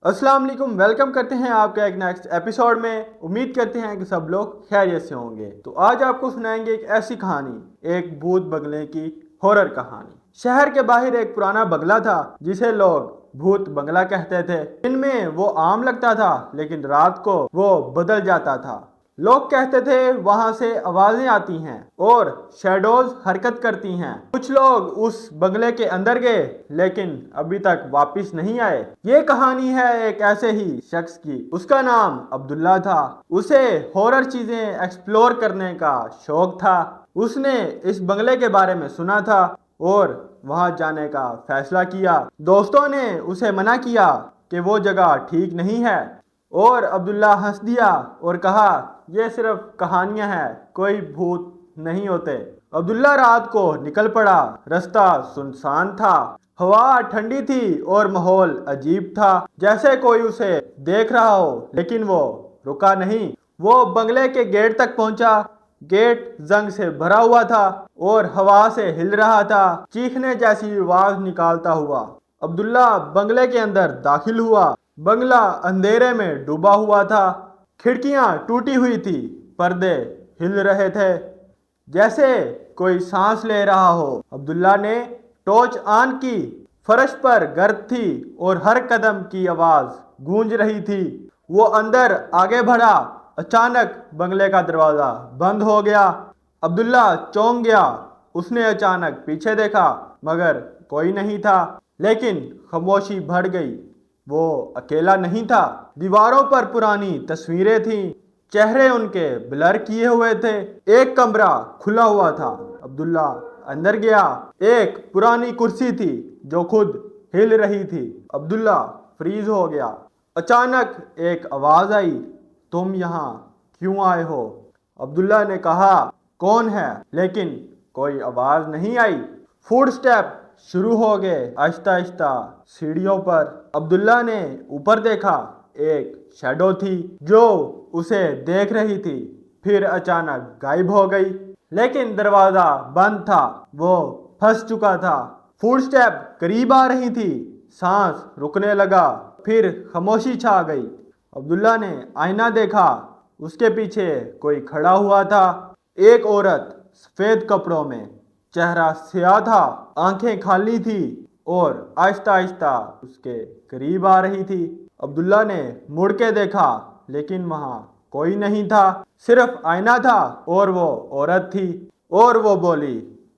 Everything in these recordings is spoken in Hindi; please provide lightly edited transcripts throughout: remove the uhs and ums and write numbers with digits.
अस्सलाम वालेकुम, वेलकम करते हैं आपका एक नेक्स्ट एपिसोड में। उम्मीद करते हैं कि सब लोग खैरियत से होंगे। तो आज आपको सुनाएंगे एक ऐसी कहानी, एक भूत बंगले की हॉरर कहानी। शहर के बाहर एक पुराना बंगला था जिसे लोग भूत बंगला कहते थे। दिन में वो आम लगता था लेकिन रात को वो बदल जाता था। लोग कहते थे वहां से आवाजें आती हैं और शैडोज हरकत करती हैं। कुछ लोग उस बंगले के अंदर गए लेकिन अभी तक वापस नहीं आए। ये कहानी है एक ऐसे ही शख्स की। उसका नाम अब्दुल्ला था। उसे हॉरर चीजें एक्सप्लोर करने का शौक था। उसने इस बंगले के बारे में सुना था और वहां जाने का फैसला किया। दोस्तों ने उसे मना किया कि वो जगह ठीक नहीं है और अब्दुल्ला हंस दिया और कहा यह सिर्फ कहानियां हैं, कोई भूत नहीं होते। अब्दुल्ला रात को निकल पड़ा। रास्ता सुनसान था, हवा ठंडी थी और माहौल अजीब था, जैसे कोई उसे देख रहा हो। लेकिन वो रुका नहीं। वो बंगले के गेट तक पहुंचा। गेट जंग से भरा हुआ था और हवा से हिल रहा था, चीखने जैसी आवाज निकालता हुआ। अब्दुल्ला बंगले के अंदर दाखिल हुआ। बंगला अंधेरे में डूबा हुआ था। खिड़कियां टूटी हुई थी, पर्दे हिल रहे थे जैसे कोई सांस ले रहा हो। अब्दुल्ला ने टॉर्च ऑन की। फर्श पर गर्द थी और हर कदम की आवाज गूंज रही थी। वो अंदर आगे बढ़ा। अचानक बंगले का दरवाजा बंद हो गया। अब्दुल्ला चौंक गया। उसने अचानक पीछे देखा मगर कोई नहीं था, लेकिन खामोशी बढ़ गई। वो अकेला नहीं था। दीवारों पर पुरानी तस्वीरें थीं, चेहरे उनके ब्लर किए हुए थे। एक कमरा खुला हुआ था। अब्दुल्ला अंदर गया। एक पुरानी कुर्सी थी जो खुद हिल रही थी। अब्दुल्ला फ्रीज हो गया। अचानक एक आवाज आई, तुम यहाँ क्यों आए हो? अब्दुल्ला ने कहा, कौन है? लेकिन कोई आवाज नहीं आई। फुट स्टेप शुरू हो गए आहिस्ता आहिस्ता सीढ़ियों पर। अब्दुल्ला ने ऊपर देखा। एक शैडो थी जो उसे देख रही थी, फिर अचानक गायब हो गई। लेकिन दरवाजा बंद था, वो फंस चुका था। फुटस्टेप करीब आ रही थी। सांस रुकने लगा, फिर खामोशी छा गई। अब्दुल्ला ने आईना देखा। उसके पीछे कोई खड़ा हुआ था। एक औरत सफेद कपड़ों में, चेहरा स्याह था, आंखें खाली थी और आहिस्ता आहिस्ता उसके करीब आ रही थी। अब्दुल्ला ने मुड़ के देखा लेकिन वहां कोई नहीं था, सिर्फ आईना था और वो औरत थी। और वो बोली,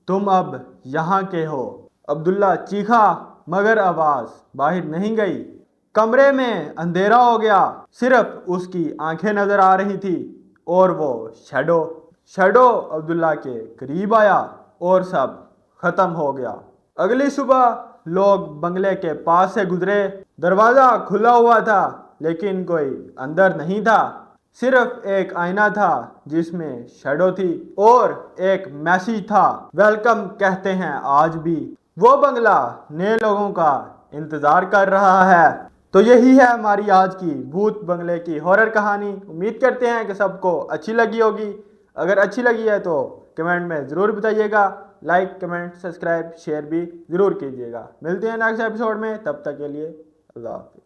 तुम अब यहाँ के हो? अब्दुल्ला चीखा मगर आवाज बाहर नहीं गई। कमरे में अंधेरा हो गया, सिर्फ उसकी आंखें नजर आ रही थी और वो शैडो। शैडो अब्दुल्ला के करीब आया और सब खत्म हो गया। अगली सुबह लोग बंगले के पास से गुजरे। दरवाजा खुला हुआ था लेकिन कोई अंदर नहीं था। सिर्फ एक आईना था जिसमें शैडो थी और एक मैसेज था, वेलकम कहते हैं आज भी। वो बंगला नए लोगों का इंतजार कर रहा है। तो यही है हमारी आज की भूत बंगले की हॉरर कहानी। उम्मीद करते हैं कि सबको अच्छी लगी होगी। अगर अच्छी लगी है तो कमेंट में ज़रूर बताइएगा। लाइक, कमेंट, सब्सक्राइब, शेयर भी ज़रूर कीजिएगा। मिलते हैं नेक्स्ट एपिसोड में, तब तक के लिए अल्लाह हाफ़िज़।